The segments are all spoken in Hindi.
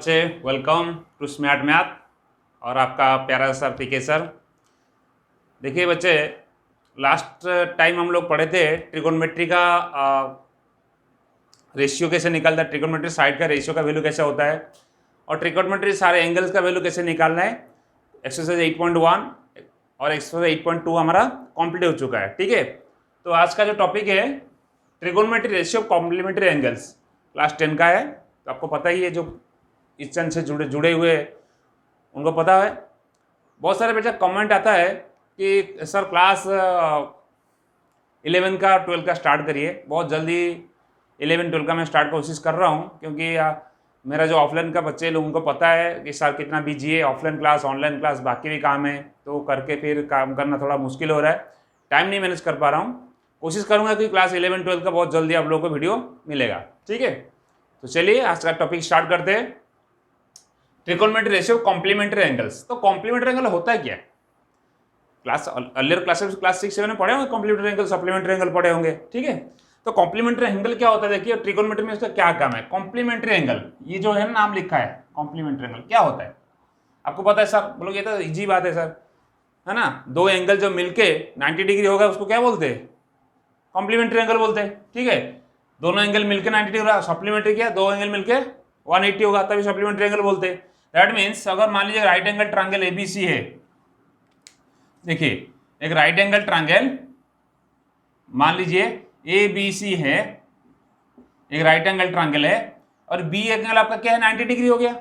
बच्चे, वेलकम टू स्मार्ट मैथ और आपका प्यारा सर पीके सर। देखिए बच्चे, लास्ट टाइम हम लोग पढ़े थे ट्रिगोनोमेट्री का रेशियो कैसे निकालता है, ट्रिगोनोमेट्री साइड का रेशियो का वैल्यू कैसे होता है और ट्रिगोनोमेट्री सारे एंगल्स का वैल्यू कैसे निकालना है। एक्सरसाइज 8.1 और एक्सरसाइज 8.2 हमारा कंप्लीट हो चुका है। ठीक है, तो आज का जो टॉपिक है trigonometry ratio of complementary angles, class 10 का है। तो आपको पता ही है, जो इस चंद से जुड़े हुए उनको पता है। बहुत सारे बच्चा कमेंट आता है कि सर क्लास 11 का 12 का स्टार्ट करिए। बहुत जल्दी 11 12 का मैं स्टार्ट कोशिश कर रहा हूँ, क्योंकि मेरा जो ऑफलाइन का बच्चे लोगों को पता है कि सर कितना बिजी है, ऑफलाइन क्लास ऑनलाइन क्लास बाकी भी काम है, तो करके फिर काम करना थोड़ा मुश्किल हो रहा है, टाइम नहीं मैनेज कर पा रहा हूँ। कोशिश करूँगा कि क्लास 11 12 का बहुत जल्दी आप लोगों को वीडियो मिलेगा। ठीक है, तो चलिए आज का टॉपिक स्टार्ट करते हैं, ट्रिगोनोमेट्री रेशियो कॉम्प्लीमेंट्री एंगल्स। तो कॉम्प्लीमेंट्री एंगल होता है क्या? क्लास अर्लियर क्लासेस क्लास 6 7 में पढ़े होंगे, कॉम्प्लीमेंट्री एंगल सप्लीमेंट्री एंगल पढ़े होंगे। ठीक है, तो कॉम्प्लीमेंट्री एंगल क्या होता है? देखिए ट्रिगोनोमेट्री में इसका क्या काम है। कॉम्प्लीमेंट्री एंगल, ये जो है नाम लिखा है कॉम्प्लीमेंट्री एंगल, क्या होता है आपको पता है? सर बोलोगे ये तो इजी बात है सर, है ना। दो एंगल जो मिलके 90 डिग्री होगा उसको क्या बोलते हैं? कॉम्प्लीमेंट्री एंगल बोलते हैं। ठीक है, दोनों एंगल मिलकर 90 डिग्री होगा, सप्लीमेंट्री क्या, दो एंगल मिलकर 180 होगा, तभी सप्लीमेंट्री एंगल बोलते हैं। दैट मीन्स अगर मान लीजिए राइट एंगल ट्रायंगल एबीसी है, देखिए एक राइट एंगल ट्रायंगल मान लीजिए एबीसी है, एक राइट एंगल ट्रायंगल है, और बी एंगल आपका क्या है, 90 डिग्री हो गया,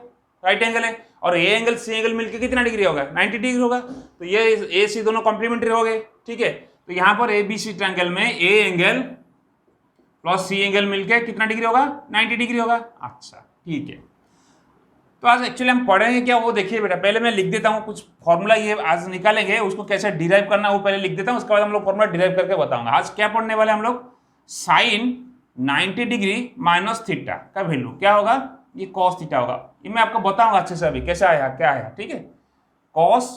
राइट एंगल है, और ए एंगल सी एंगल मिलकर कितना डिग्री होगा, 90 डिग्री होगा। तो ये ए सी दोनों कॉम्प्लीमेंट्री हो गए। ठीक है, तो यहां पर एबीसी ट्रायंगल में A angle plus C angle मिलकर कितना डिग्री होगा, 90 डिग्री होगा। अच्छा ठीक है, तो आज एक्चुअली हम पढ़ेंगे क्या वो देखिए बेटा, पहले मैं लिख देता हूँ कुछ फॉर्मूला, ये आज निकालेंगे, उसको कैसे डिराइव करना वो पहले लिख देता हूँ, उसके बाद हम लोग फॉर्मूला डिराइव करके बताऊंगा। आज क्या पढ़ने वाले हम लोग, साइन 90 डिग्री माइनस थीटा का वैल्यू क्या होगा, ये कॉस थीटा होगा। ये मैं आपको बताऊंगा अच्छे से अभी कैसे आया क्या आया। ठीक है, कॉस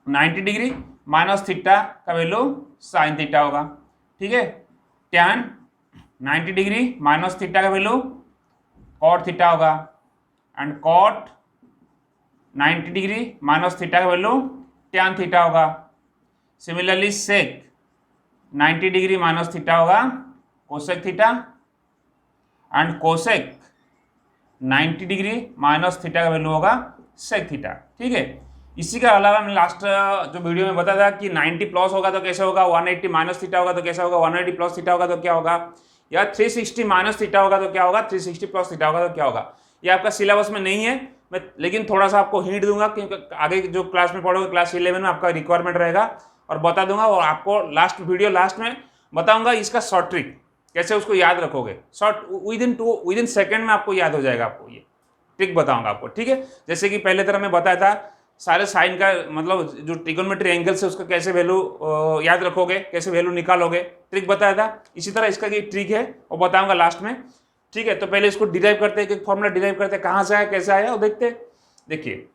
90 डिग्री माइनस थीटा का वैल्यू साइन थीटा होगा। ठीक है, टैन 90 डिग्री माइनस थीटा का वैल्यू कॉट थीटा होगा, and cot 90 degree minus theta का वैल्यू टैन थीटा होगा। Similarly sec 90 degree minus theta होगा cosec theta, and cosec 90 degree minus theta का वैल्यू होगा सेक थीटा। ठीक है, इसी के अलावा मैं लास्ट जो वीडियो में बताया था कि 90 प्लस होगा तो कैसे होगा, 180 माइनस थीटा होगा तो कैसा होगा, 180 प्लस थीटा होगा तो क्या होगा, या 360 माइनस थीटा होगा तो क्या होगा, 360 प्लस थीटा होगा तो क्या होगा। ये आपका सिलेबस में नहीं है, मैं लेकिन थोड़ा सा आपको हिंट दूंगा, क्योंकि आगे जो क्लास में पढ़ोगे क्लास 11 में आपका रिक्वायरमेंट रहेगा, और बता दूंगा, और आपको लास्ट वीडियो लास्ट में बताऊंगा इसका शॉर्ट ट्रिक कैसे उसको याद रखोगे। शॉर्ट विद इन सेकेंड में आपको याद हो जाएगा, आपको ये ट्रिक बताऊंगा आपको। ठीक है, जैसे कि पहले तरह मैं बताया था सारे साइन का मतलब जो ट्रिगोनोमेट्री एंगल से उसका कैसे वैल्यू याद रखोगे, कैसे वैल्यू निकालोगे, ट्रिक बताया था। इसी तरह इसका ये ट्रिक है वो बताऊंगा लास्ट में। ठीक है, तो पहले इसको डिराइव करते हैं, एक फॉर्मूला डिराइव करते हैं, कहाँ से आया कैसे आया वो देखते हैं। देखिए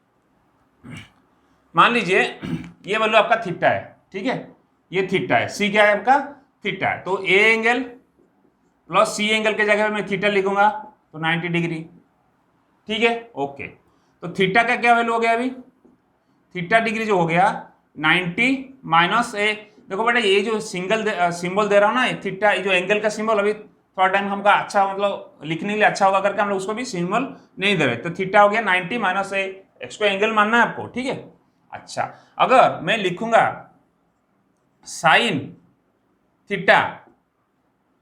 मान लीजिए ये वैल्यू आपका थीटा है। ठीक है, ये थीटा है, सी क्या है आपका, थीटा है, तो A angle plus C angle के जगह मैं थीटा लिखूंगा तो 90 डिग्री। ठीक है, ओके, तो थीटा का क्या वैल्यू हो गया अभी, थीटा डिग्री जो हो गया 90 माइनस ए। देखो बेटा ये जो सिंबल दे रहा हूँ ना, थीटा जो एंगल का सिंबल, अभी थोड़ा टाइम हमका अच्छा मतलब लिखने के लिए अच्छा होगा करके हम लोग उसको भी सिंबल नहीं दे रहे, तो थीटा हो गया 90 माइनस ए, इसको एंगल मानना है आपको। ठीक है, अच्छा अगर मैं लिखूंगा साइन थीटा,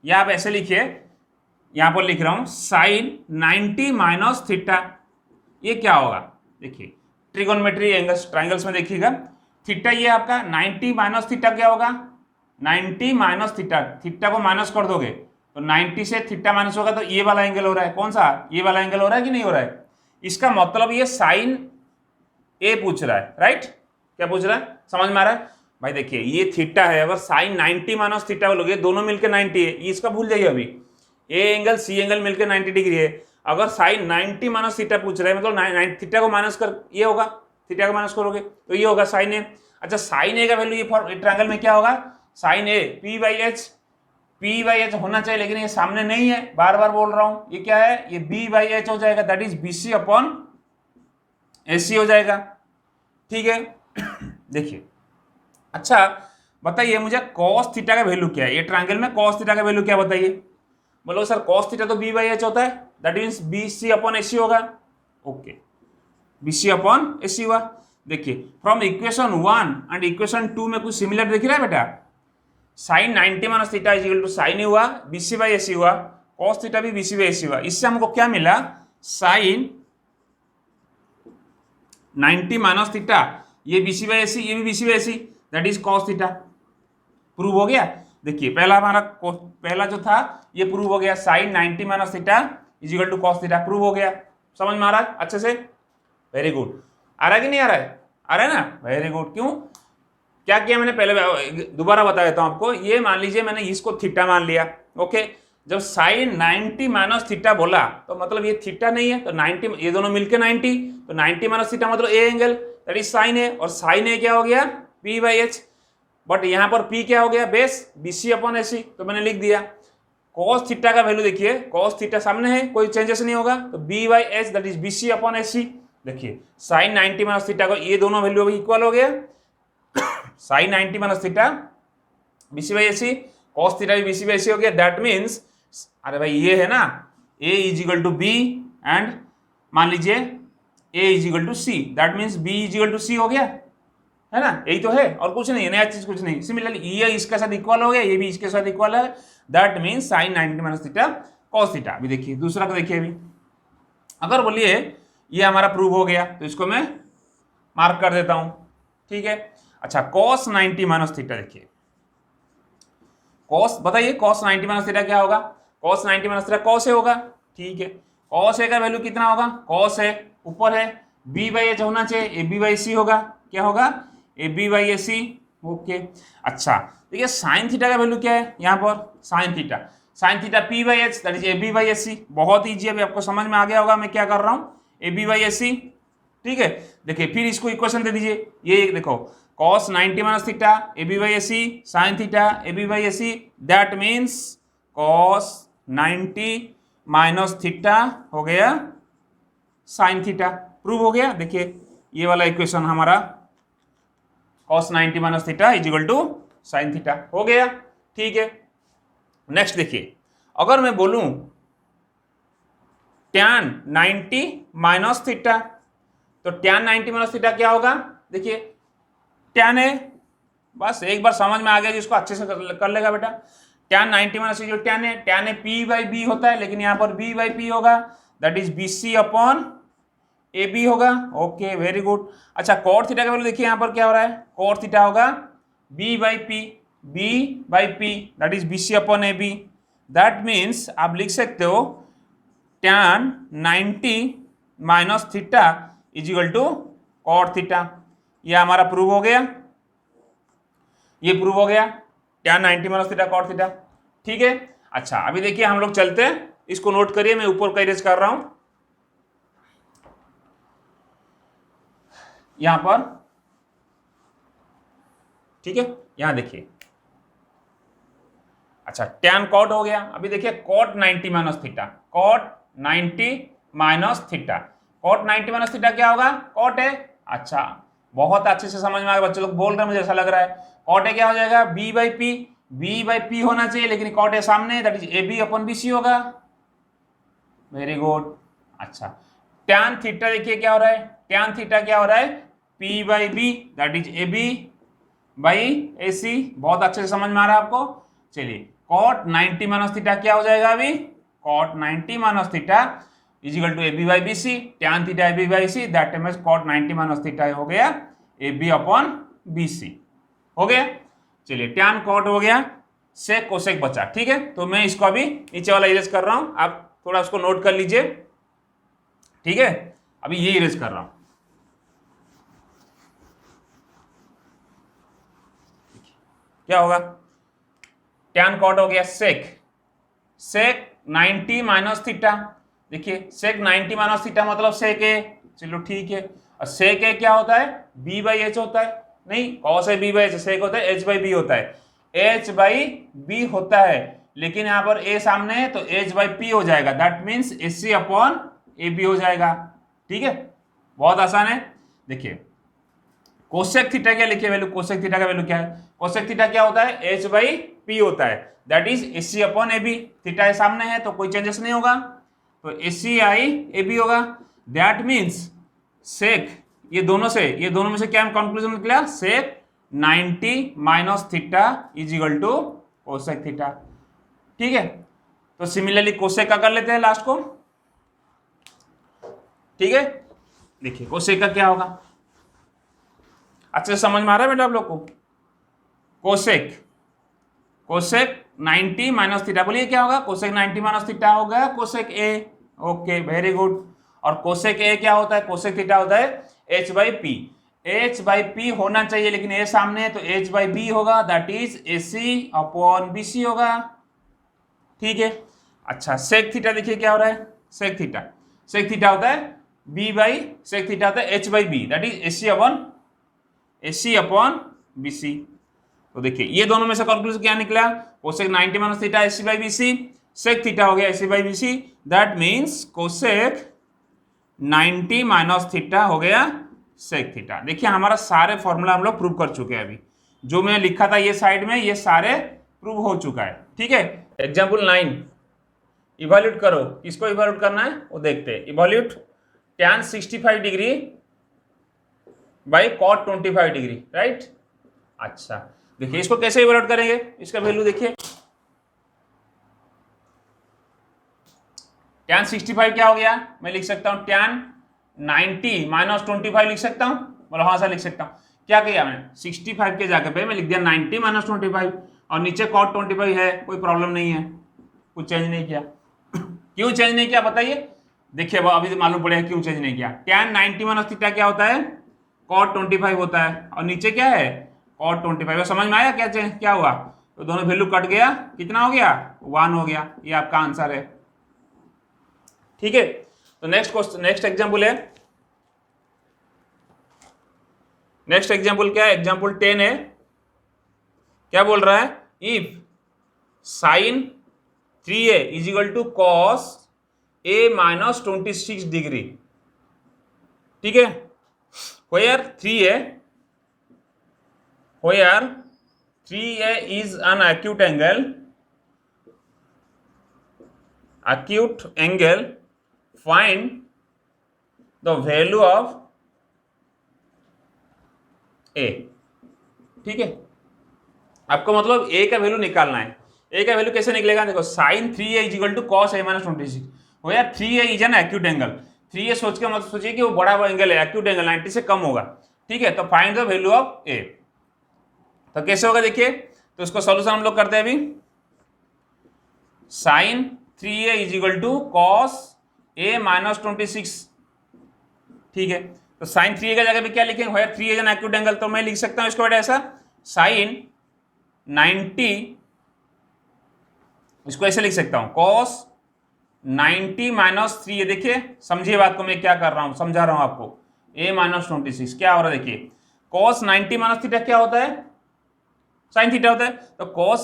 या आप ऐसे लिखिए, यहां पर लिख रहा हूं साइन 90 माइनस थीटा, ये क्या होगा, देखिए ट्रिगोनोमेट्री एंगल्स ट्रायंगल्स में देखिएगा, थीटा ये आपका 90 माइनस थीटा क्या होगा, 90 माइनस थीटा, थीटा को माइनस कर दोगे तो 90 से थीटा माइनस होगा, तो ये वाला एंगल हो रहा है, कौन सा, ये वाला एंगल हो रहा है कि नहीं हो रहा है। इसका मतलब ये साइन ए पूछ रहा है, राइट, क्या पूछ रहा है, समझ में आ रहा है भाई। देखिए ये थीटा है, अगर साइन 90 माइनस थीटा बोलोगे, दोनों मिलकर 90 है, इसका भूल जाइए अभी, ए एंगल सी एंगल मिलकर 90 डिग्री है। अगर साइन 90 माइनस थीटा पूछ रहा है, मतलब थीटा को माइनस कर, ये होगा, थीटा को माइनस करोगे तो ये होगा साइन ए। अच्छा साइन ए का वैल्यू ये ट्रायंगल में क्या होगा, sin A P by H, P by H होना चाहिए, लेकिन ये सामने नहीं है, बार बार बोल रहा हूं, ये क्या है, ये B बाई एच हो जाएगा, that is BC upon AC हो जाएगा। ठीक है देखिए, अच्छा बताइए मुझे कॉस थीटा का वैल्यू क्या है, ये ट्रायंगल में कॉस थीटा का वैल्यू क्या बताइए। बोलो सर कॉस थीटा तो B बाई एच होता है, that means BC upon AC होगा। ओके, BC अपॉन AC हुआ। देखिए फ्रॉम इक्वेशन 1 एंड इक्वेशन 2 में कुछ सिमिलर दिख रहा है बेटा, sine 90 minus theta is equal to sine ही हुआ, BC बाई AC हुआ, कॉस थीटा भी BC बाई AC हुआ। इससे हमको क्या मिला, साइन 90 माइनस थीटा, ये BC बाई AC, ये भी BC by AC, that is cos theta. Prove हो गया। देखिए पहला हमारा पहला जो था ये प्रूव हो गया, sin 90 minus theta is equal to cos theta, prove हो गया। समझ में आ रहा है अच्छे से, वेरी गुड। आ रहा है कि नहीं आ रहा है, आ रहा है ना, वेरी गुड। क्यों, क्या किया मैंने, पहले दोबारा बता देता हूं आपको। ये मान लीजिए मैंने इसको थीटा मान लिया, ओके। जब साइन 90 माइनस थीटा बोला तो मतलब ये थीटा नहीं है, तो 90 ये दोनों मिलके 90, तो 90 माइनस थीटा मतलब a angle, that is sine a, और साइन ए क्या हो गया, P बाई एच। बट यहां पर P क्या हो गया, बेस BC अपॉन AC, तो मैंने लिख दिया। कॉस थीटा का वैल्यू देखिए, कॉस थीटा सामने है, कोई चेंजेस नहीं होगा, तो B by H that is BC upon AC। देखिए साइन 90 माइनस थीटा को, ये दोनों वैल्यू इक्वल हो गया, sin 90 minus theta BC by AC, cos theta भी BC बाई AC हो गया। दैट मीन्स, अरे भाई ये है ना, A is equal to B and मान लीजिए A is equal to C, that means B is equal to C हो गया, है ना, यही तो है, और कुछ नहीं, नया चीज कुछ नहीं। सिमिलरली ये इसके साथ इक्वल हो गया, ये भी इसके साथ इक्वल है, that means sign 90 minus theta cos theta. अभी देखिए दूसरा को देखिए, अभी अगर बोलिए ये हमारा प्रूव हो गया तो इसको मैं मार्क कर देता हूं, ठीक है। अच्छा कॉस 90 माइनस थीटा, देखिए कॉस, बताइए कॉस 90 माइनस थीटा क्या होगा, cos 90 minus theta cos A होगा, ठीक है। कॉस ए का वैल्यू कितना होगा, कॉस ए ऊपर है, B बाई एच होना चाहिए, ए बी बाई सी होगा, क्या होगा, A B by A C, okay. अच्छा देखिए साइन थीटा का वैल्यू क्या है यहाँ पर, sine theta P by H that is A B by A C, बहुत ईजी, अभी आपको समझ में आ गया होगा मैं क्या कर रहा हूँ, ए बी बाई ए सी, ठीक है। देखिए फिर इसको इक्वेशन दे दीजिए, ये देखो cos 90 minus theta A B by A C, sin theta A B by A C, that means cos 90 minus theta हो गया साइन थीटा, प्रूव हो गया। देखिए ये वाला इक्वेशन हमारा cos 90 minus theta is equal to sin theta हो गया, ठीक है। नेक्स्ट देखिए, अगर मैं बोलूं tan 90 माइनस थीटा, तो tan 90 माइनस थीटा क्या होगा, देखिए tan है, बस एक बार समझ में आ गया जिसको अच्छे से कर लेगा बेटा। tan 90 माइनस tan है P बाई B होता है, लेकिन यहाँ पर B बाई P होगा, that is BC upon AB होगा, ओके वेरी गुड। अच्छा cot थीटा का वैल्यू देखिए यहाँ पर क्या हो रहा है, cot थीटा होगा B by P, that is BC upon AB, that means आप लिख सकते हो tan 90 minus theta is equal to cot theta. यह हमारा प्रूव हो गया, ये प्रूव हो गया tan 90 minus theta cot theta, ठीक है। अच्छा अभी देखिए हम लोग चलते हैं, इसको नोट करिए, मैं ऊपर का इरेज कर रहा हूं यहां पर, ठीक है। यहां देखिए, अच्छा tan cot हो गया। अभी देखिए cot 90 minus theta, cot 90 minus theta, cot 90 minus theta क्या होगा, cot है। अच्छा बहुत अच्छे से समझ में आ गया, बच्चे लोग बोल रहे हैं, मुझे ऐसा लग रहा है। cot है क्या हो जाएगा, B बाई P होना चाहिए, लेकिन cot है सामने, that is AB upon BC होगा, वेरी गुड। अच्छा tan थीटा देखिए क्या हो रहा है, tan थीटा क्या हो रहा है, P by B that is AB by AC, बहुत अच्छे से समझ में आ रहा है आपको। चलिए cot 90 माइनस थीटा क्या हो जाएगा, अभी cot 90 minus theta is equal to AB by BC, tan theta AB by C, that means cot 90 minus theta हो गया AB अपॉन BC, हो गया। चलिए tan cot हो गया, sec कोसेक बचा, ठीक है। तो मैं इसको अभी नीचे वाला इरेज कर रहा हूं, आप थोड़ा उसको नोट कर लीजिए, ठीक है। अभी ये इरेज कर रहा हूं, क्या होगा, tan cot हो गया sec 90 माइनस थीटा, देखिए sec 90 माइनस थीटा मतलब sec a, चलो ठीक है। और sec a क्या होता है, B बाई H होता है, नहीं cos है B बाई H, sec होता है H बाई B होता है, H बाई B होता है, लेकिन यहाँ पर ए सामने है तो एच बाई पी हो जाएगा, that means H C upon A B हो जाएगा। ठीक है, बहुत आसान है। देखिए कोसेक थीटा क्या लिखिए वैल्यू, कोसेक थीटा का वैल्यू क्या है, कोसेक थीटा क्या होता है, एच बाई पी होता है, that is H C upon A B. Theta सामने है तो कोई चेंजेस नहीं होगा, तो H C I A B होगा। दैट मीन्स सेक, ये दोनों में से क्या कंक्लूजन निकला, sec 90 minus theta is equal to cosec theta. ठीक है, तो सिमिलरली कोसेक का कर लेते हैं लास्ट को। ठीक है, देखिए कोसेक का क्या होगा, अच्छे से समझ में आ रहा है बेटा आप लोग को। कोसेक 90 माइनस थीटा, बोलिए क्या होगा, कोसेक 90 माइनस थीटा होगा cosec A. Okay very good. और कोसेक ए क्या होता है, कोसेक थीटा होता है H by P. H by P होना चाहिए लेकिन ए सामने है तो एच बाई बी होगा, that is A C upon B C होगा। ठीक है, अच्छा सेक थीटा देखिए क्या हो रहा है, सेक थीटा होता है बी बाई, सेक थीटा होता है H by B, that is A C upon B C. तो देखिए ये दोनों में से कंक्लूजन क्या निकला, cosec 90 minus theta A C by B C, sec theta हो गया A C by B C, that means cosec 90 minus theta हो गया सेक थीटा। देखिए हमारा सारे फॉर्मूला हम लोग प्रूव कर चुके हैं, अभी जो मैं लिखा था ये साइड में ये सारे प्रूव हो चुका है। ठीक है, एग्जाम्पल 9 इवैल्यूएट करो, किसको इवैल्यूएट करना है वो देखते हैं। Evaluate tan 65 degree by cot 25 degree, right. अच्छा देखिए इसको कैसे इवैल्यूएट करेंगे, इसका वैल्यू देखिए, tan 65 क्या हो गया, मैं लिख सकता हूं tan 90 माइनस 25 लिख सकता हूं, बोलो हाँ सर लिख सकता हूं। क्या किया मैंने, 65 के जगह पे मैं लिख दिया 90 माइनस 25 और नीचे cot 25 है, कोई प्रॉब्लम नहीं है, कुछ चेंज नहीं किया। क्यों चेंज नहीं किया बताइए, देखिए अभी तो मालूम पड़ेगा क्यों चेंज नहीं किया। tan 90 माइनस थीटा क्या होता है, cot 25 होता है और नीचे क्या है cot 25। समझ में आया क्या क्या हुआ, तो दोनों वैल्यू कट गया, कितना हो गया 1 हो गया, ये आपका आंसर है। ठीक है, तो नेक्स्ट एग्जाम्पल है, नेक्स्ट एग्जाम्पल क्या है, एग्जाम्पल 10 है। क्या बोल रहा है, if sin 3a is equal to cos a minus 26 degree. ठीक है, where 3a is an acute angle, find the value of a। ठीक है, आपको मतलब a का वैल्यू निकालना है। a का वैल्यू कैसे निकलेगा, देखो sin 3a is equal to cos a minus 26, हो यार 3a is an acute angle, 3a सोच के मतलब सोचिए कि वो बड़ा एंगल है, एक्यूट एंगल 90 से कम होगा। ठीक है, तो find the value of a, तो कैसे होगा देखिए, तो इसको सॉल्यूशन हम लोग करते हैं अभी। Sin 3a is equal to cos a minus 26। ठीक है, तो साइन 3a का जगह पे क्या लिखेंगे, हो 3a is an acute angle, तो मैं लिख सकता हूं इसको बेटा ऐसा, साइन 90, इसको ऐसे लिख सकता हूं कॉस 90 माइनस 3a। देखिए समझिए बात को, मैं क्या कर रहा हूं, समझा रहा हूं आपको। a माइनस 26 क्या हो रहा है, देखिए कॉस 90 माइनस थीटा क्या होता है, साइन थीटा होता है, तो कॉस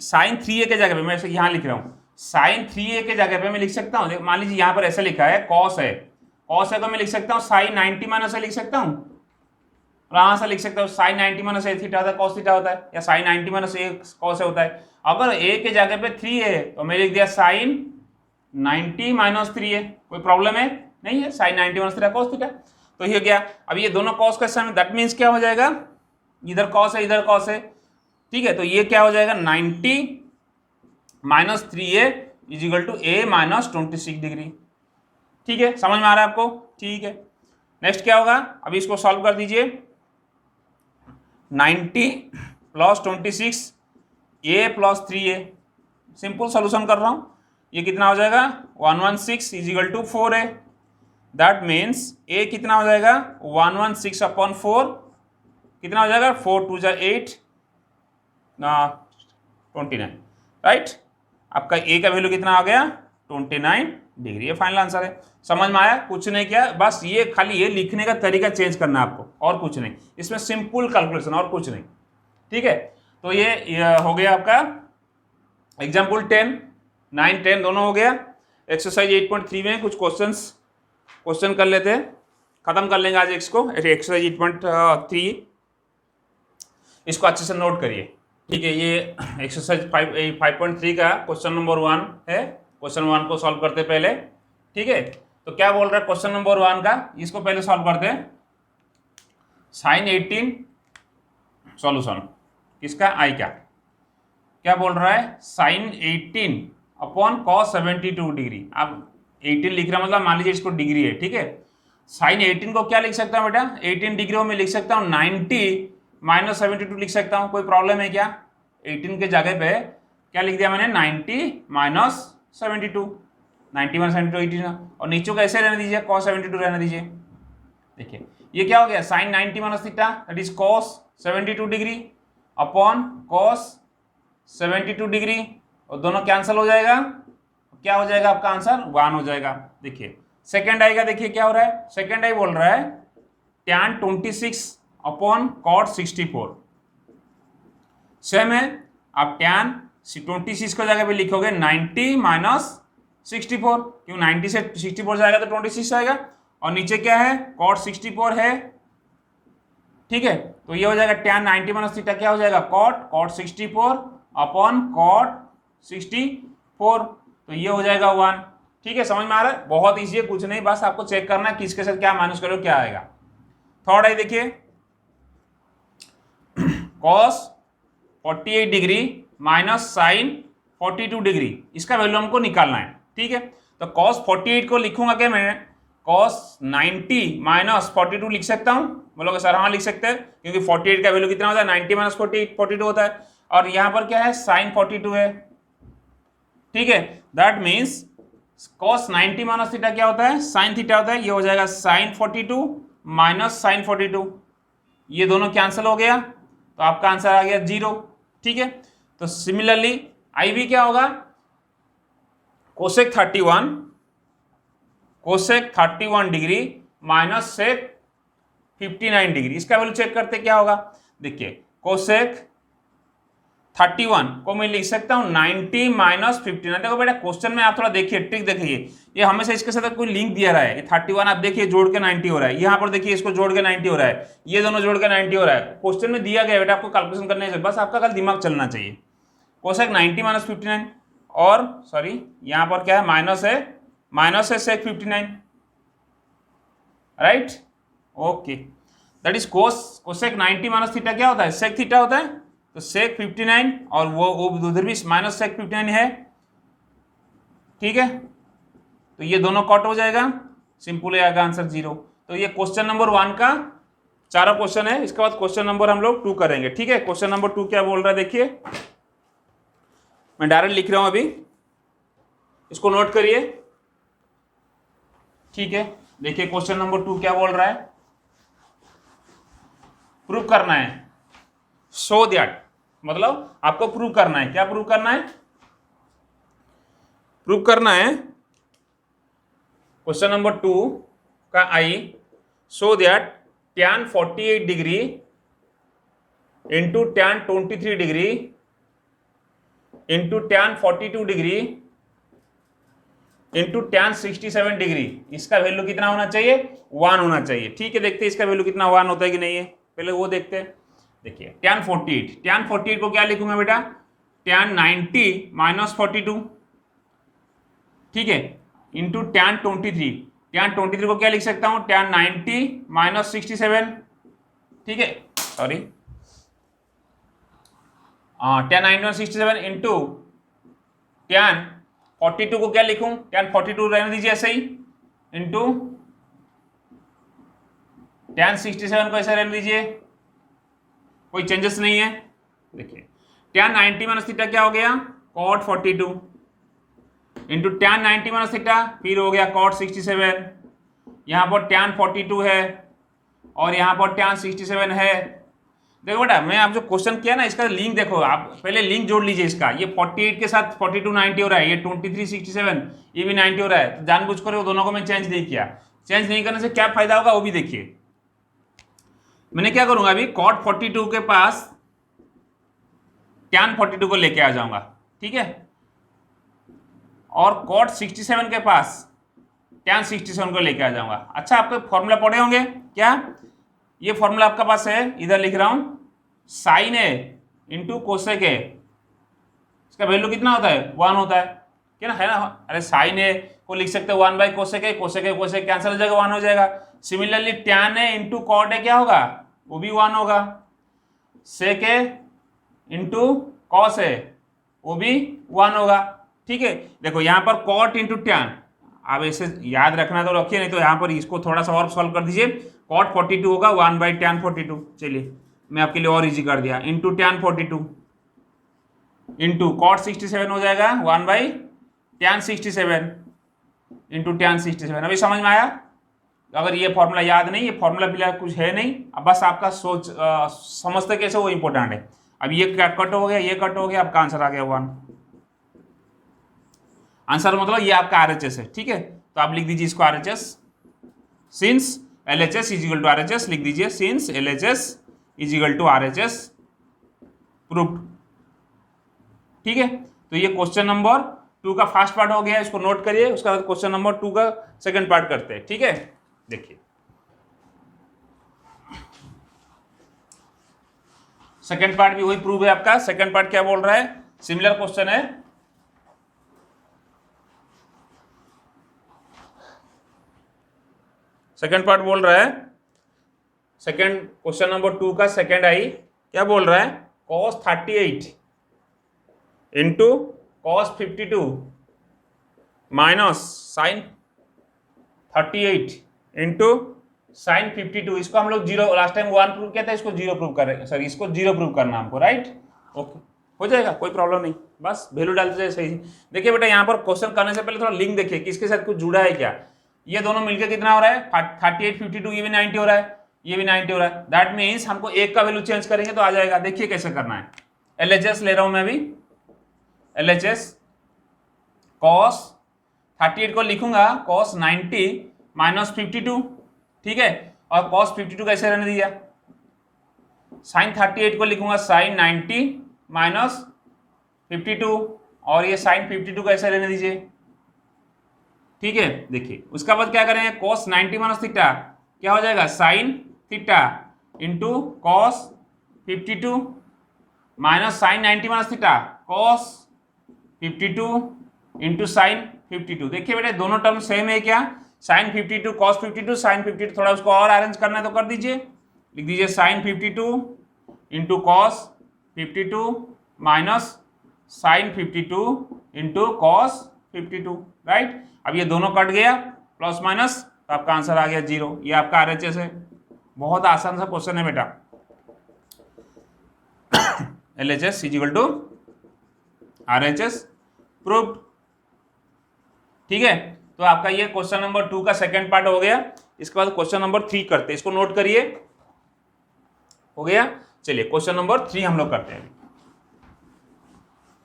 साइन 3a के जगह पे मैं यहां लिख रहा हूं, साइन 3a के जगह पे मैं लिख सकता हूं, मान लीजिए यहां पर ऐसा लिखा है कॉस है, कॉस है तो मैं लिख सकता हूं साइन 90 माइनस लिख सकता हूं, और यहां से लिख सकता हूं साइन 90 माइनस ए थीटा होता है, कॉस थीटा होता है, या साइन 90 माइनस ए कॉस होता है। अगर a के जगह पे 3a है तो मैं लिख दिया साइन 90 माइनस 3a, कोई प्रॉब्लम है नहीं है, sin 90 minus theta cos theta, तो ये गया। अब ये दोनों कॉस का सामने, दैट मीन्स क्या हो जाएगा, इधर कॉस है इधर कॉस है। ठीक है, तो ये क्या हो जाएगा 90 minus 3a is equal to a minus 26 degree. ठीक है, समझ में आ रहा है आपको। ठीक है, नेक्स्ट क्या होगा, अभी इसको सॉल्व कर दीजिए। 90 plus 26 a plus 3a, simple solution कर रहा हूं, ये कितना हो जाएगा 116 is equal to 4a, that means a कितना हो जाएगा 116 अपॉन 4, कितना हो जाएगा 4 2 8 29, राइट। आपका a का वैल्यू कितना आ गया 29 डिग्री, ये फाइनल आंसर है। समझ में आया, कुछ नहीं किया, बस ये खाली ये लिखने का तरीका चेंज करना है आपको, और कुछ नहीं, इसमें सिंपल कैलकुलेशन और कुछ नहीं। ठीक है, तो ये हो गया आपका एग्जाम्पल 10, 9, 10 दोनों हो गया। एक्सरसाइज 8.3 में कुछ क्वेश्चन कर लेते हैं, खत्म कर लेंगे आज इसको। एक्सरसाइज 8.3 इसको अच्छे से नोट करिए, ठीक है। ये एक्सरसाइज 5.3 का क्वेश्चन नंबर 1 है। क्वेश्चन 1 को सॉल्व करते पहले, ठीक है। तो क्या बोल रहा है क्वेश्चन नंबर 1 का, इसको पहले सॉल्व करते हैं। साइन 18 सॉल्यूशन किसका, आई का। क्या बोल रहा है, साइन 18 अपॉन कॉस 72 डिग्री। अब 18 लिख रहा मतलब मान लीजिए इसको डिग्री है, ठीक है। साइन 18 को क्या लिख सकता हूँ बेटा, 18 डिग्री में लिख सकता हूँ 90 माइनस 72 लिख सकता हूँ। कोई प्रॉब्लम है क्या, 18 के जगह पे क्या लिख दिया मैंने, 90 माइनस 72, 90 माइनस 72 18, और नीचे को ऐसे रहने दीजिए, कॉस 72 रहने दीजिए। देखिए ये क्या हो गया, sin 90 minus theta that is cos 72 degree upon cos 72 degree, और दोनों कैंसिल हो जाएगा। क्या हो जाएगा आपका आंसर, 1 हो जाएगा। देखिए सेकेंड आई का देखिए क्या हो रहा है, सेकेंड आई बोल रहा है tan 26 अपॉन कॉट 64। सेम है, आप tan 26 को जगह पे लिखोगे 90 माइनस 64, क्यों 90 से 64 जाएगा तो 26 आएगा, और नीचे क्या है कॉट 64 है, ठीक है। तो ये हो जाएगा tan 90 माइनस थीटा क्या हो जाएगा, कॉट 64 अपॉन कॉट 64, तो ये हो जाएगा 1, ठीक है। समझ में आ रहा है, बहुत ईजी है, कुछ नहीं, बस आपको चेक करना है किसके साथ क्या माइनस करो क्या आएगा। थर्ड है देखिए, cos 48 degree minus sin 42 degree, इसका वैल्यू हमको निकालना है, ठीक है। तो कॉस 48 को लिखूंगा क्या मैं, कॉस 90 माइनस 42 लिख सकता हूं, बोलोगे सर हाँ लिख सकते हैं, क्योंकि 48 का वैल्यू कितना होता है, 90 माइनस 42 होता है, और यहां पर क्या है साइन 42 है, ठीक है। That means cos 90 minus theta क्या होता है, साइन थीटा होता है, ये हो जाएगा साइन 42 माइनस साइन 42, ये दोनों कैंसिल हो गया, तो आपका आंसर आ गया 0, ठीक है। तो सिमिलरली आई भी क्या होगा, cosec 31 degree minus sec 59 degree, इसका वैल्यू चेक करते क्या होगा। देखिए कोसेक 31 को मैं लिख सकता हूं 90 माइनस 59। देखो बेटा क्वेश्चन में आप थोड़ा देखिए, ट्रिक देखिए, ये हमेशा इसके साथ कोई लिंक दिया रहा है, ये 31 आप देखिए जोड़ के 90 हो रहा है, यहां पर देखिए इसको जोड़ के 90 हो रहा है, ये दोनों जोड़ के 90 हो रहा है, क्वेश्चन में दिया गया बेटा, आपको कैलकुलेशन करने से बस आपका कल दिमाग चलना चाहिए। कोसेक 90 माइनस 59, और सॉरी यहां पर क्या है, माइनस है सेक 59, right, okay. That is cosec 90 minus theta क्या होता है, सेक थीटा होता है, तो सेक 59, और वो उधर भी माइनस सेक 59 है, ठीक है। तो ये दोनों कट हो जाएगा, सिंपल आएगा आंसर 0। तो ये क्वेश्चन नंबर 1 का चारों क्वेश्चन है, इसके बाद क्वेश्चन नंबर हम लोग 2 करेंगे, ठीक है। क्वेश्चन नंबर 2 क्या बोल रहा है देखिए, मैं डायरेक्ट लिख रहा हूं अभी, इसको नोट करिए, ठीक है। देखिए क्वेश्चन नंबर 2 क्या बोल रहा है, प्रूव करना है, सो दैट, मतलब आपको प्रूव करना है, क्या प्रूव करना है, प्रूव करना है क्वेश्चन नंबर 2 का आई, so that tan 48 degree into tan 23 degree into tan 42 degree into tan 67 degree, इसका वैल्यू कितना होना चाहिए, 1 होना चाहिए, ठीक है। देखते हैं इसका वैल्यू कितना 1 होता है कि नहीं है, पहले वो देखते हैं। देखिए tan 48 को क्या लिखूंगा बेटा, tan 90 माइनस 42, ठीक है, इंटू tan 23 को क्या लिख सकता हूं, tan 90 माइनस 67, ठीक है, sorry tan 90 minus 67 into tan 42 को क्या लिखूं, tan 42 रहने दीजिए ऐसे ही, इंटू tan 67 को ऐसे रहने दीजिए, कोई चेंजेस नहीं है। देखिए tan 90 माइनस थीटा क्या हो गया, cot 42 into tan 90 minus theta, फिर हो गया cot 67, यहाँ पर tan 42 है और यहाँ पर tan 67 है। देखो बेटा मैं आप जो क्वेश्चन किया ना, इसका लिंक देखो, आप पहले लिंक जोड़ लीजिए इसका, ये 48 के साथ 42 90 हो रहा है, ये 23 67 ये भी 90 हो रहा है, तो जानबूझकर वो दोनों को मैं चेंज नहीं किया। चेंज नहीं करने से क्या फायदा होगा वो भी देखिए। मैंने क्या करूंगा अभी, cot 42 के पास tan 42 को लेके आ जाऊंगा, ठीक है। और कॉट 67 के पास tan 67 को लेके आ जाऊंगा। अच्छा, आपको फॉर्मूला पढ़े होंगे क्या? ये फॉर्मूला आपका पास है, इधर लिख रहा हूं, sin A into cosec A, इसका वैल्यू कितना होता है? 1 होता है, क्या ना, है ना? अरे साइन ए को लिख सकते हो 1 by cosec A, cosec A cosec cancel हो जाएगा, 1 हो जाएगा। Similarly tan A into cot A क्या होगा? वो भी 1 होगा। सेक ए इंटू कॉस ए, वो भी 1 होगा। ठीक है, देखो यहाँ पर कॉट इंटू टैन, आप ऐसे याद रखना तो रखिए, नहीं तो यहाँ पर इसको थोड़ा सा और सॉल्व कर दीजिए। कॉट 42 होगा 1 बाई टैन 42, चलिए मैं आपके लिए और इजी कर दिया, इंटू टैन 42 इंटू कॉट 67 हो जाएगा 1 बाई टैन 67 इंटू टैन 67। अभी समझ में आया? अगर ये फॉर्मूला याद नहीं, ये फॉर्मूला फिलहाल कुछ है नहीं, अब बस आपका सोच समझते कैसे वो इंपॉर्टेंट है। अब ये कट हो गया, ये कट हो गया, आपका आंसर आ गया 1। आंसर मतलब ये आपका RHS है। ठीक है, तो आप लिख दीजिए इसको RHS, since LHS is equal to RHS, लिख दीजिए since LHS is equal to RHS proved. ठीक है, तो ये क्वेश्चन नंबर 2 का फर्स्ट पार्ट हो गया, इसको नोट करिए। उसका बाद क्वेश्चन नंबर 2 का सेकंड पार्ट करते हैं। ठीक है, देखिए सेकंड पार्ट भी वही प्रूव है आपका। सेकंड पार्ट क्या बोल रहा है? सिमिलर क्वेश्चन है, सेकंड पार्ट बोल रहा है, सेकंड क्वेश्चन नंबर 2 का सेकंड आई क्या बोल रहा है? cos 38 into cos 52 minus sin 38 into sin 52। इसको हम लोग 0, लास्ट टाइम 1 प्रूव किया था, इसको 0 प्रूव कर रहे हैं, सॉरी इसको 0 प्रूव करना हमको, राइट? ओके, हो जाएगा, कोई प्रॉब्लम नहीं, बस वैल्यू डालते जाए सही। देखिए बेटा, यहाँ पर क्वेश्चन करने से पहले थोड़ा लिंक देखिए, किसके साथ कुछ जुड़ा है क्या। ये दोनों मिलकर कितना हो रहा है? 38 52, ये भी 90 हो रहा है, ये भी 90 हो रहा है। दैट मीन्स हमको एक का वैल्यू चेंज करेंगे तो आ जाएगा। देखिए कैसे करना है। LHS ले रहा हूं मैं अभी, LHS cos 38 को लिखूंगा cos 90 माइनस 52, ठीक है, और cos 52 कैसे रहने दिया? साइन 38 को लिखूंगा साइन 90 माइनस 52, और ये साइन 52 कैसे रहने दीजिए। ठीक है, देखिए उसका बाद क्या करेंगे? cos 90 माइनस थीटा क्या हो जाएगा? Sin theta into cos 52 minus sin 90 minus theta cos 52 into sin 52। देखिए बेटे, दोनों टर्म सेम है क्या? साइन 52 कॉस 52 साइन 52, थोड़ा उसको और अरेंज करना है तो कर दीजिए, लिख दीजिए sin 52 into cos 52 minus sin 52 into cos 52, right? अब ये दोनों कट गया, प्लस माइनस, तो आपका आंसर आ गया 0। ये आपका RHS है। बहुत आसान सा क्वेश्चन है बेटा। LHS is equal to RHS proved. ठीक है, तो आपका ये क्वेश्चन नंबर 2 का सेकंड पार्ट हो गया। इसके बाद क्वेश्चन नंबर 3 करते हैं, इसको नोट करिए। हो गया, चलिए क्वेश्चन नंबर 3 हम लोग करते हैं।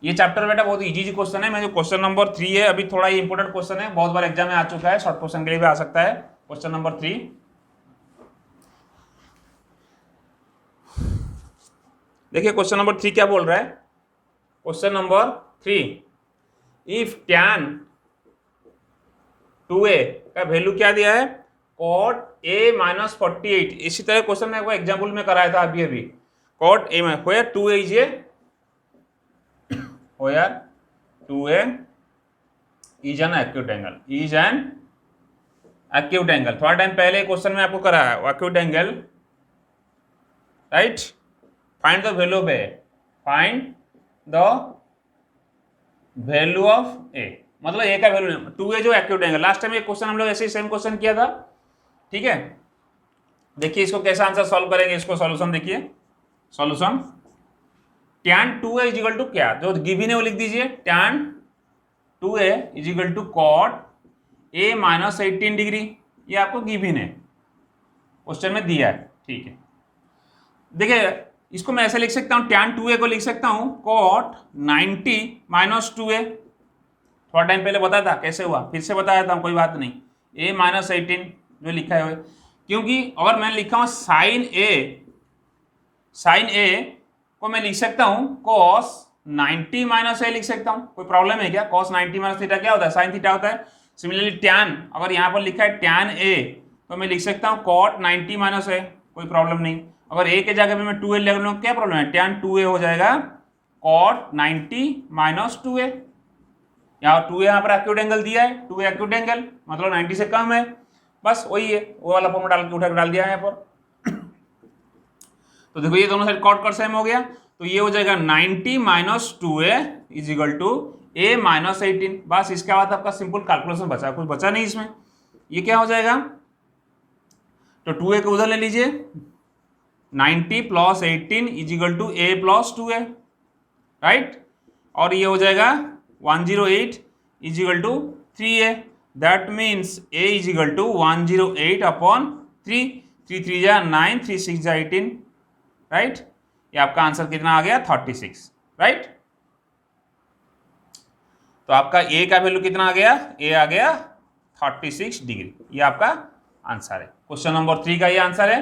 ये चैप्टर बेटा बहुत इजी क्वेश्चन है। मैं जो क्वेश्चन नंबर 3 है, अभी थोड़ा ही इंपॉर्टेंट क्वेश्चन है, बहुत बार एग्जाम में आ चुका है, शॉर्ट क्वेश्चन के लिए भी आ सकता है। क्वेश्चन नंबर 3, देखिए क्वेश्चन नंबर 3 क्या बोल रहा है? Question number 3, if tan 2a का वैल्यू क्या दिया है? cot a minus 48। इसी तरह क्वेश्चन मैं एग्जाम्पल में कराया था अभी cot a में where 2a is a where 2a is an acute angle, is an acute angle। थोड़ा टाइम पहले क्वेश्चन में आपको कराया acute angle, right? Find the value of a, find the value of a, मतलब a का वैल्यू 2a जो एक्यूट एंगल। लास्ट टाइम ये क्वेश्चन हम लोग ऐसे ही सेम क्वेश्चन किया था। ठीक है, देखिए इसको कैसे आंसर सॉल्व करेंगे, इसको सॉल्यूशन देखिए। Solution tan 2a is equal to क्या, जो गिवन है वो लिख दीजिए। tan 2a is equal to cot a minus 18 degree, ये आपको गिवन है, क्वेश्चन में दिया है। ठीक है, देखिए इसको मैं ऐसे लिख सकता हूँ, tan 2a को लिख सकता हूँ cot 90 माइनस 2a। थोड़ा टाइम पहले बताया था कैसे हुआ, फिर से बताया था, कोई बात नहीं। a माइनस 18 जो लिखा है, क्योंकि अगर मैं लिखा हूँ साइन a को मैं लिख सकता हूँ cos 90 माइनस ए लिख सकता हूं, कोई प्रॉब्लम है क्या? cos 90 माइनस थीटा क्या होता है? साइन थीटा होता है। सिमिलरली टैन, अगर यहाँ पर लिखा है टैन ए तो मैं लिख सकता हूँ cot 90 माइनस ए, कोई प्रॉब्लम नहीं। अगर ए के जगह पे मैं 2a ले लूँ क्या प्रॉब्लम है? टैन 2a हो जाएगा cot 90 माइनस 2a। यहाँ 2a यहाँ पर एक्यूट एंगल दिया है, 2a एक्यूट एंगल मतलब 90 से कम है, बस वही है, वो वाला फॉर्मूला डाल के उठा के डाल दिया है यहाँ पर। तो देखो ये दोनों साइड कॉट सेम हो गया, तो ये हो जाएगा 90 minus 2a is equal to a minus 18। बस इसके बाद आपका सिंपल कैलकुलेशन बचा, कुछ बचा नहीं इसमें। ये क्या हो जाएगा? तो 2a को उधर ले लीजिए, 90 plus 18 is equal to a plus 2a, right. और ये हो जाएगा 108 is equal to 3a, that means a is equal to 108 upon 3, 3 3 जा 9, 3 6 जा 18, राइट। ये आपका आंसर कितना आ गया? 36, राइट। तो आपका ए का वैल्यू कितना आ गया? ए आ गया 36 डिग्री, ये आपका आंसर है। क्वेश्चन नंबर 3 का ये आंसर है।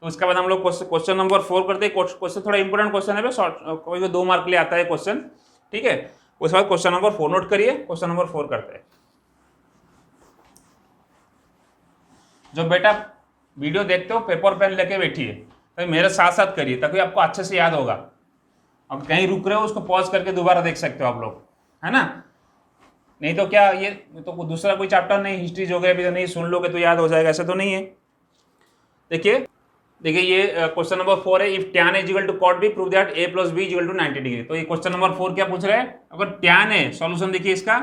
तो उसके बाद हम लोग क्वेश्चन नंबर 4 करते हैं। क्वेश्चन थोड़ा इंपॉर्टेंट क्वेश्चन है, कोई 2 मार्क के लिए आता है क्वेश्चन, ठीक है। उसके बाद क्वेश्चन नंबर 4 नोट करिए, क्वेश्चन नंबर 4 करते हैं। जो बेटा वीडियो देखते हो पेपर पेन लेके बैठिए, तो मेरे साथ साथ करिए ताकि आपको अच्छे से याद होगा। अब कहीं रुक रहे हो उसको पॉज करके दोबारा देख सकते हो आप लोग, है ना। नहीं तो क्या ये तो दूसरा कोई चैप्टर नहीं, हिस्ट्री ज्योग्राफी तो नहीं, सुन लोगे तो याद हो जाएगा, ऐसा तो नहीं है। देखिए ये क्वेश्चन नंबर 4 है। If tan is equal to cot b prove that a plus b is equal to 90 degree. तो ये क्वेश्चन नंबर 4 क्या पूछ रहा है? अगर tan a, सॉल्यूशन देखिए इसका,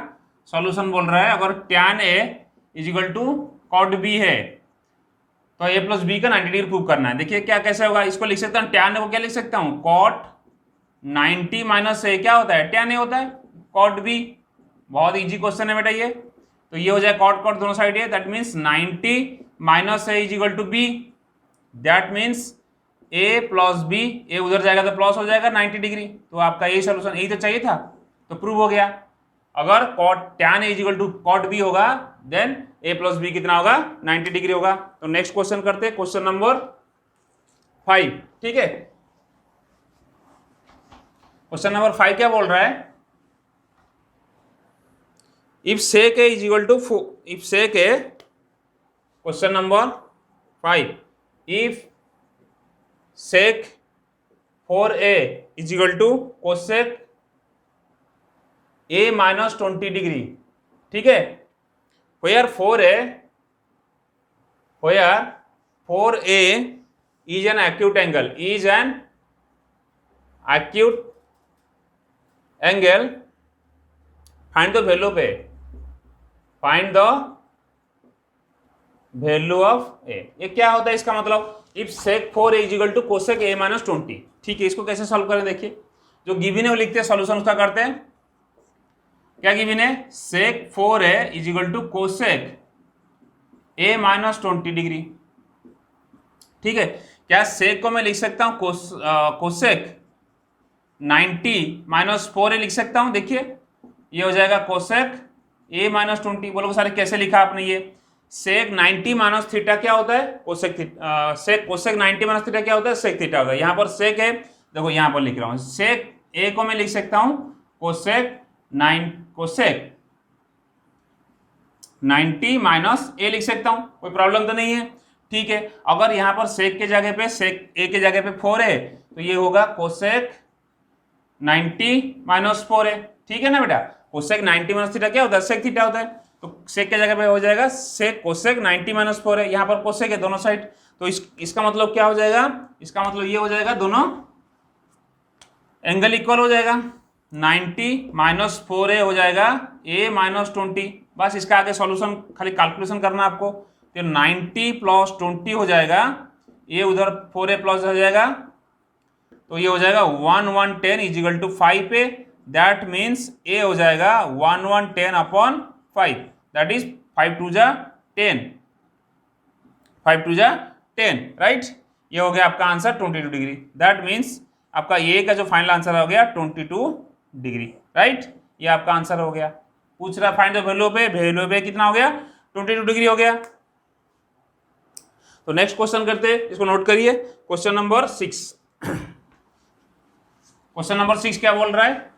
सॉल्यूशन बोल रहा है अगर tan a is equal to cot b है तो a प्लस b का 90 डिग्री प्रूव करना है। देखिए क्या कैसे होगा, इसको लिख सकता हूँ tan a को क्या लिख सकता हूँ? cot 90 माइनस a क्या होता है? tan a होता है, cot b। बहुत इजी क्वेश्चन है बेटा ये। तो ये हो जाए cot cot दोनों साइड है, that means 90 minus a is equal to b, that means a plus b, a उधर जाएगा तो प्लस हो जाएगा 90 डिग्री। तो आपका यही सोल्यूशन, यही तो चाहिए था, तो प्रूव हो गया। अगर cot tan a is equal to cot b होगा देन a प्लस b कितना होगा? 90 डिग्री होगा। तो नेक्स्ट क्वेश्चन करते हैं, क्वेश्चन नंबर 5, ठीक है। क्वेश्चन नंबर 5 क्या बोल रहा है? If sec a is equal to, if sec a, question number 5, if sec 4a is equal to cosec a minus 20 degree, ठीक है। where 4a is an acute angle, is an acute angle, find the value of a, find the value of a. ये क्या होता है इसका मतलब? If sec 4a is equal to cosec a minus 20, ठीक है। इसको कैसे सॉल्व करें? देखिए जो गिवन है वो लिखते हैं, सॉल्यूशन उसका करते हैं। क्या गिवन है? sec 4a is equal to cosec a minus 20 degree, ठीक है। क्या sec को मैं लिख सकता हूं कोसेक 90 माइनस 4a लिख सकता हूं? देखिए ये हो जाएगा कोसेक a माइनस 20। बोलोगे सारे कैसे लिखा आपने? ये सेक 90 माइनस थीटा क्या होता है? Cosec theta. Sec cosec 90 minus theta क्या होता है? सेक थीटा होता है। यहाँ पर सेक है, देखो यहाँ पर लिख रहा हूँ, सेक ए को मैं लिख सकता हूँ कोसेक 90 माइनस ए लिख सकता हूँ, कोई प्रॉब्लम तो नहीं है, ठीक है। अगर यहाँ पर सेक के जगह पे, सेक ए के जगह पे 4 है तो ये होगा कोसेक 90 माइनस 4 है, ठीक है ना बेटा। कोसेक 90 माइनस थीटा क्या होता है? सेक थीटा होता है। तो सेक के जगह पे हो जाएगा सेक कोसेक 90 माइनस 4 है, यहाँ पर कोसेक है दोनों साइड। तो इसका मतलब क्या हो जाएगा? इसका मतलब ये हो जाएगा दोनों एंगल इक्वल हो जाएगा, 90 माइनस 4a हो जाएगा a माइनस 20। बस इसका आगे सॉल्यूशन खाली कैलकुलेशन करना आपको। तो 90 प्लस 20 हो जाएगा, a उधर 4a प्लस हो जाएगा, तो ये हो जाएगा 1110 is equal to 5a, that means a हो जाएगा 1110 अपॉन 5, दैट इज 5 2 जा 10, 5 2 जा 10, राइट। ये हो गया आपका आंसर 22 डिग्री। दैट मीन्स आपका ए का जो फाइनल आंसर हो गया 22 डिग्री, राइट। ये आपका आंसर हो गया। पूछ रहा फाइंड द वैल्यू पे, वैल्यू पे कितना हो गया? 22 डिग्री हो गया। तो नेक्स्ट क्वेश्चन करते हैं, इसको नोट करिए, क्वेश्चन नंबर 6। क्वेश्चन नंबर 6 क्या बोल रहा है?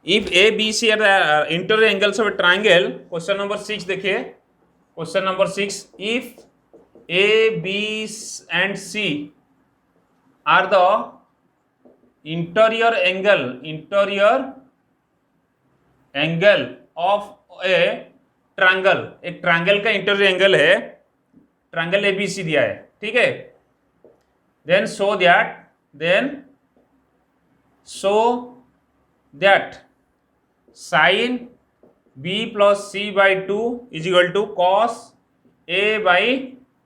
If A B C are the interior angles of a triangle, question number 6 देखिए, question number 6, if A B and C are the interior angle of a triangle, एक ट्रायंगल का इंटीरियर एंगल है, ट्रायंगल एबीसी दिया है, ठीक है, then show that sin B plus C by two is equal to cos A by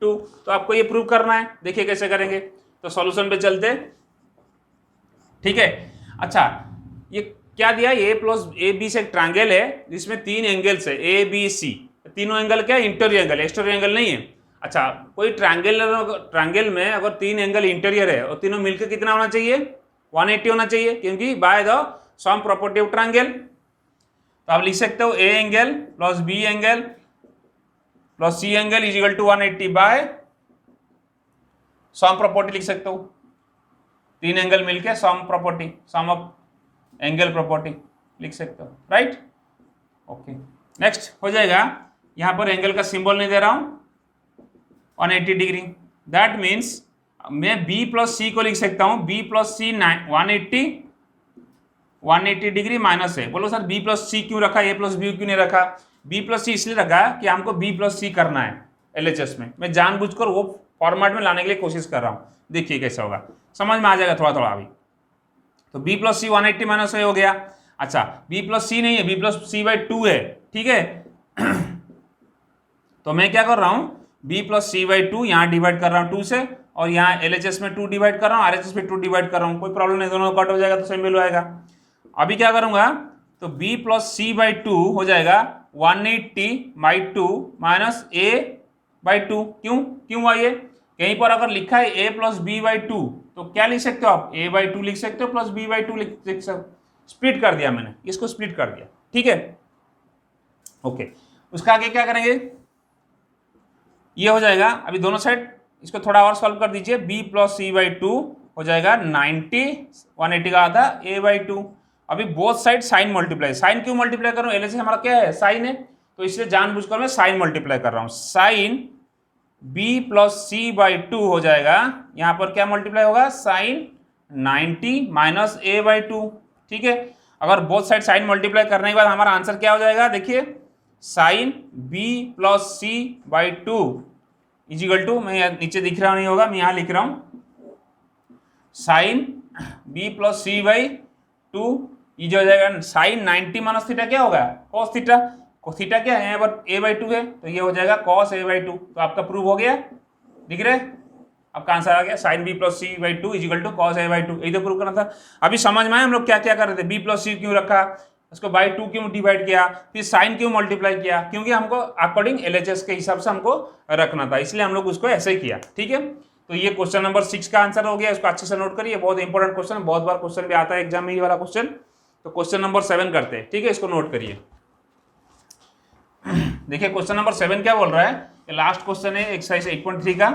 two. तो आपको ये प्रूव करना है, देखिए कैसे करेंगे। तो सॉल्यूशन पे चलते, ठीक है। अच्छा, ये क्या दिया, ए प्लस ए बी से एक ट्रायंगल है जिसमें 3 एंगल्स है, ए बी सी, तीनों एंगल क्या है, इंटीरियर एंगल, एक्सटीरियर एंगल नहीं है। अच्छा, कोई ट्रायंगल में अगर 3 एंगल इंटीरियर है और तीनों मिलकर कितना होना चाहिए, 180 होना चाहिए, क्योंकि by the sum property of triangle. तो आप लिख सकते हो A angle plus B angle plus C angle is equal to 180 by sum property लिख सकते हो, 3 एंगल मिलके sum property, sum of angle property लिख सकते हो, राइट। ओके, नेक्स्ट हो जाएगा, यहां पर एंगल का सिंबल नहीं दे रहा हूं, 180 डिग्री, दैट मीन्स मैं b प्लस सी को लिख सकता हूं, b प्लस सी 180 डिग्री माइनस है। बोलो सर b प्लस सी क्यों रखा, a प्लस बी क्यों नहीं रखा? b प्लस सी इसलिए रखा कि हमको b प्लस सी करना है LHS में, मैं जानबूझकर वो फॉर्मेट में लाने के लिए कोशिश कर रहा हूं, देखिए कैसा होगा, समझ में आ जाएगा थोड़ा थोड़ा अभी। तो b प्लस सी 180 माइनस हो गया। अच्छा, b प्लस सी नहीं है, b प्लस सी बाई 2 है, ठीक है। तो मैं क्या कर रहा हूं, b प्लस सी बाई 2 यहां डिवाइड कर रहा हूं 2 से, और यहाँ LHS में 2 डिवाइड कर रहा हूँ, RHS में 2 डिवाइड कर रहा हूँ, कोई प्रॉब्लम नहीं, दोनों कट हो जाएगा तो सेम वैल्यू आएगा। अभी क्या करूंगा, तो b प्लस सी बाई 2 हो जाएगा 180 बाई 2 माइनस a बाई 2। क्यों हुआ ये, कहीं पर अगर लिखा है a प्लस बी बाई 2 तो क्या लिख सकते हो आप, a बाई 2 लिख सकते हो प्लस b बाई 2 लिख सकते हो, स्प्लिट कर दिया मैंने, इसको स्प्लिट कर दिया, ठीक है। ओके, उसका आगे क्या करेंगे, ये हो जाएगा, अभी दोनों साइड इसको थोड़ा और सॉल्व कर दीजिए, b प्लस सी बाई 2 हो जाएगा 90, 180 का आधा a बाई 2। अभी both side sin multiply, sin क्यों मल्टीप्लाई कर रहा हूँ, LHS हमारा क्या है, साइन है, तो इसलिए जानबूझकर मैं साइन मल्टीप्लाई कर रहा हूँ, sin b plus C by 2 हो जाएगा, यहाँ पर क्या मल्टीप्लाई होगा, साइन 90 माइनस a बाई 2, ठीक है। अगर बोथ साइड साइन मल्टीप्लाई करने के बाद हमारा आंसर क्या हो जाएगा, देखिए sin b plus C by 2 is equal to, मैं नीचे दिख रहा नहीं होगा, मैं यहाँ लिख रहा हूँ, sin b plus C by 2 ये जो हो जाएगा साइन 90 माइनस थीटा क्या होगा, कॉस थीटा, थीटा क्या है यहाँ पर a बाई 2 है, तो ये हो जाएगा कॉस a बाई 2। तो आपका प्रूव हो गया, दिख रहे, आपका आंसर आ गया, sin b plus C by 2 is equal to cos a by 2, यही तो प्रूव करना था। अभी समझ में आया हम लोग क्या क्या कर रहे थे, b प्लस सी क्यों रखा, उसको बाई 2 क्यों डिवाइड किया, फिर साइन क्यों मल्टीप्लाई किया, क्योंकि हमको अकॉर्डिंग LHS के हिसाब से हमको रखना था, इसलिए हम लोग उसको ऐसे ही किया, ठीक है। तो ये क्वेश्चन नंबर 6 का आंसर हो गया, इसको अच्छे से नोट करिए, बहुत इंपॉर्टेंट क्वेश्चन, बहुत बार क्वेश्चन भी आता है एग्जाम में ये वाला क्वेश्चन। तो क्वेश्चन नंबर 7 करते हैं, ठीक है, इसको नोट करिए। देखिए क्वेश्चन नंबर 7 क्या बोल रहा है, ये लास्ट क्वेश्चन है एक्सरसाइज 8.3 का।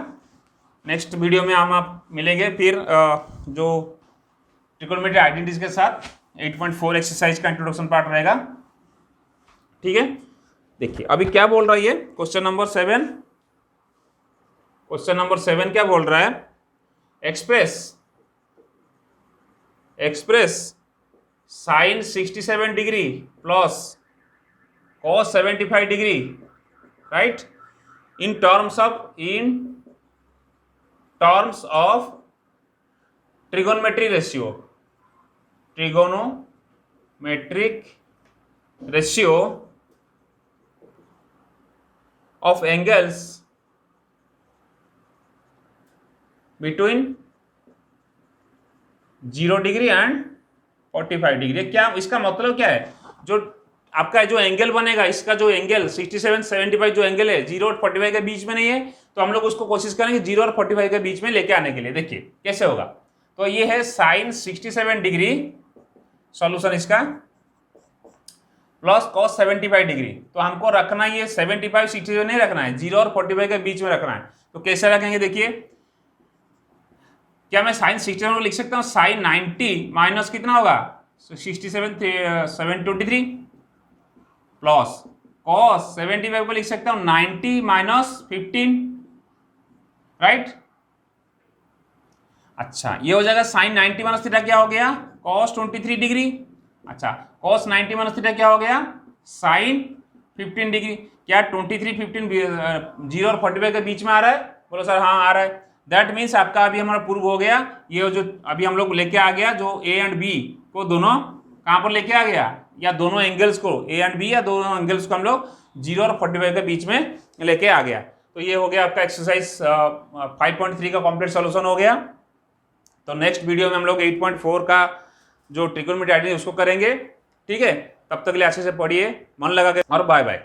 नेक्स्ट वीडियो में हम आप मिलेंगे फिर जो ट्रिगोनोमेट्री आइडेंटिटीज के साथ 8.4 एक्सरसाइज का इंट्रोडक्शन पार्ट रहेगा, ठीक है। देखिए अभी क्या बोल रहा है ये क्वेश्चन नंबर 7, क्वेश्चन नंबर 7 क्या बोल रहा है, express sin 67 degree plus cos 75 degree, right, in terms of trigonometric ratio of angles between 0 degree and 45 degree. क्या इसका मतलब क्या है, जो आपका जो एंगल बनेगा, इसका जो एंगल 67 75 जो एंगल है 0 और 45 के बीच में नहीं है, तो हम लोग उसको कोशिश करेंगे 0 और 45 के बीच में लेके आने के लिए। देखिए कैसे होगा, तो ये है साइन 67 डिग्री, सॉल्यूशन इसका, प्लस कॉस 75 डिग्री। तो हमको रखना ये 75 67 नहीं रखना है, 0 और 45 के बीच में रखना है। तो कैसे रखेंगे, देखिए क्या मैं साइन 67 को लिख सकता हूँ, साइन 90 माइनस कितना होगा So 67 723 प्लस cos 75 को लिख सकता हूं 90 माइनस 15, राइट। अच्छा ये हो जाएगा साइन 90 माइनस थीटा क्या हो गया cos 23 डिग्री। अच्छा cos 90 माइनस थीटा क्या हो गया साइन 15 डिग्री। क्या 23 15 0 और 45 के बीच में आ रहा है? बोलो सर हाँ आ रहा है। दैट मीन्स आपका अभी हमारा प्रूव हो गया। ये जो अभी हम लोग लेके आ गया जो ए एंड बी को दोनों कहाँ पर लेके आ गया, या दोनों एंगल्स को ए एंड बी या दोनों एंगल्स को हम लोग 0 और 45 के बीच में लेके आ गया। तो ये हो गया आपका एक्सरसाइज 5.3 का कॉम्प्लीट सोल्यूशन हो गया। तो नेक्स्ट वीडियो में हम लोग 8.4 का जो ट्रिगोनोमेट्री आइडेंटिटी उसको करेंगे, ठीक है। तब तक के लिए अच्छे से पढ़िए, मन लगा के, और बाय बाय।